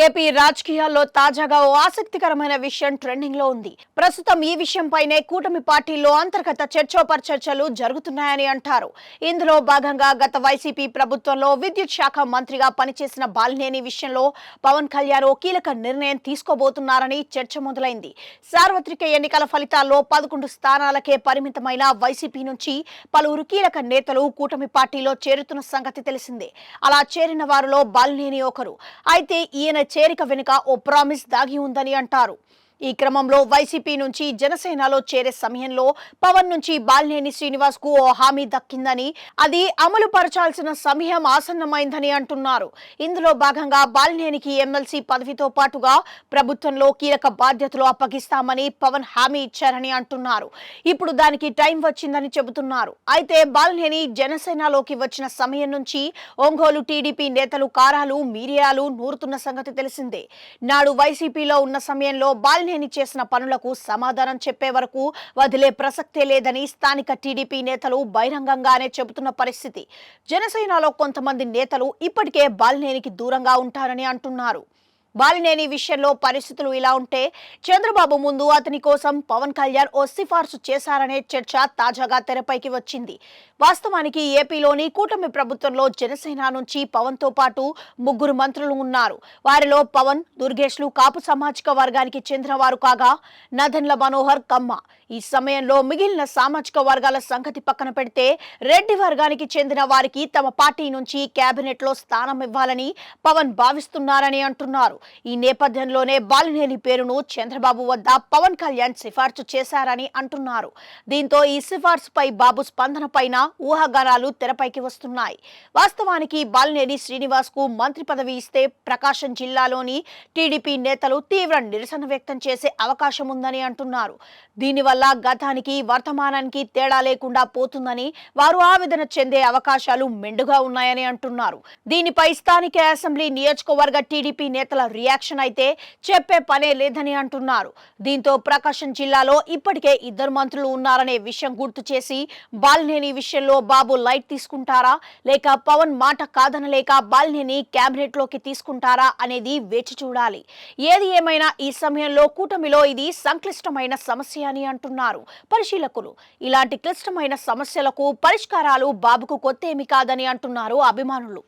AP రాజకీయాల్లో తాజాగా ఓ ఆసక్తికరమైన విషయం ట్రెండింగ్ లో ఉంది. ప్రస్తుతం ఈ విషయంపైనే కూటమి పార్టీల్లో అంతర్గత చర్చోపచర్చలు జరుగుతున్నాయని అంటారు. ఇందులో భాగంగా గత వైసీపీ ప్రభుత్వంలో విద్యుత్ శాఖ మంత్రిగా పనిచేసిన బాలినేని విషయంలో పవన్ కళ్యాణ్ ఓ కీలక నిర్ణయం తీసుకోబోతున్నారని చర్చ మొదలైంది. సార్వత్రిక ఎన్నికల ఫలితాల్లో 11 స్థానాలకే పరిమితమైన వైసీపీ నుంచి పలువురు కీలక నేతలు కూటమి పార్టీలో చేరుతున్న సంగతి తెలిసిందే. అలా చేరిన వారిలో బాలినేని ఒకరు. అయితే ఈయన చేరిక వెనుక ఓ ప్రామిస్ దాగి ఉందని అంటారు. ఈ క్రమంలో వైసీపీ నుంచి జనసేనలో చేరే సమయంలో పవన్ నుంచి బాలినేని శ్రీనివాస్ కు ఓ హామీ దక్కిందని, అది అమలు పరచాల్సిన సమయం ఆసన్నమైందని అంటున్నారు. ఇందులో భాగంగా బాలినేనికి ఎమ్మెల్సీ పదవితో పాటుగా ప్రభుత్వంలో కీలక బాధ్యతలు అప్పగిస్తామని పవన్ హామీ ఇచ్చారని అంటున్నారు. ఇప్పుడు దానికి టైం వచ్చిందని చెబుతున్నారు. అయితే బాలినేని జనసేనలోకి వచ్చిన సమయం నుంచి ఒంగోలు టీడీపీ నేతలు కారాలు మీరియాలు నూరుతున్న సంగతి తెలిసిందే. నాడు వైసీపీలో ఉన్న సమయంలో బాలినేని చేసిన పనులకు సమాధానం చెప్పే వరకు వదిలే ప్రసక్తే లేదని స్థానిక టీడీపీ నేతలు బహిరంగంగానే చెబుతున్న పరిస్థితి. జనసేనలో కొంతమంది నేతలు ఇప్పటికే బాలినేనికి దూరంగా ఉంటారని అంటున్నారు. బాలినేని విషయంలో పరిస్థితులు ఇలా ఉంటే, చంద్రబాబు ముందు అతని కోసం పవన్ కళ్యాణ్ ఓ సిఫార్సు చేశారనే చర్చ తాజాగా తెరపైకి వచ్చింది. వాస్తవానికి ఏపీలోని కూటమి ప్రభుత్వంలో జనసేన నుంచి పవన్ తో పాటు 3 మంత్రులు ఉన్నారు. వారిలో పవన్, దుర్గేష్లు కాపు సామాజిక వర్గానికి చెందిన వారు కాగా, నదన్ల మనోహర్ కమ్మ. ఈ సమయంలో మిగిలిన సామాజిక వర్గాల సంగతి పక్కన పెడితే రెడ్డి వర్గానికి చెందిన వారికి తమ పార్టీ నుంచి కేబినెట్ లో స్థానం ఇవ్వాలని పవన్ భావిస్తున్నారని అంటున్నారు. ఈ నేపథ్యంలోనే బాలినేని పేరును చంద్రబాబు వద్ద పవన్ కళ్యాణ్ సిఫార్సు చేశారని అంటున్నారు. దీంతో ఈ సిఫార్సుపై బాబు స్పందన పైన ఊహాగానాలు తెరపైకి వస్తున్నాయి. వాస్తవానికి బాలినేని శ్రీనివాస్ కు మంత్రి పదవి ఇస్తే ప్రకాశం జిల్లాలోని టీడీపీ నేతలు తీవ్ర నిరసన వ్యక్తం చేసే అవకాశం ఉందని అంటున్నారు. దీనివల్ల గతానికి వర్తమానానికి తేడా లేకుండా పోతుందని, వారు ఆవేదన చెందే అవకాశాలు మెండుగా ఉన్నాయని అంటున్నారు. దీనిపై స్థానిక అసెంబ్లీ నియోజకవర్గ టీడీపీ నేతల రియాక్షన్ అయితే చెప్పే పనే లేదని అంటున్నారు. దీంతో ప్రకాశం జిల్లాలో ఇప్పటికే 2 మంత్రులు ఉన్నారనే విషయం గుర్తు చేసి, బాలినేని విషయంలో బాబు లైట్ తీసుకుంటారా, లేక పవన్ మాట కాదనలేక బాలినేని కేబినెట్ లోకి తీసుకుంటారా అనేది వేచి చూడాలి. ఏది ఏమైనా ఈ సమయంలో కూటమిలో ఇది సంక్లిష్టమైన సమస్య అని అంటున్నారు పరిశీలకులు. ఇలాంటి క్లిష్టమైన సమస్యలకు పరిష్కారాలు బాబుకు కొత్తేమీ కాదని అంటున్నారు అభిమానులు.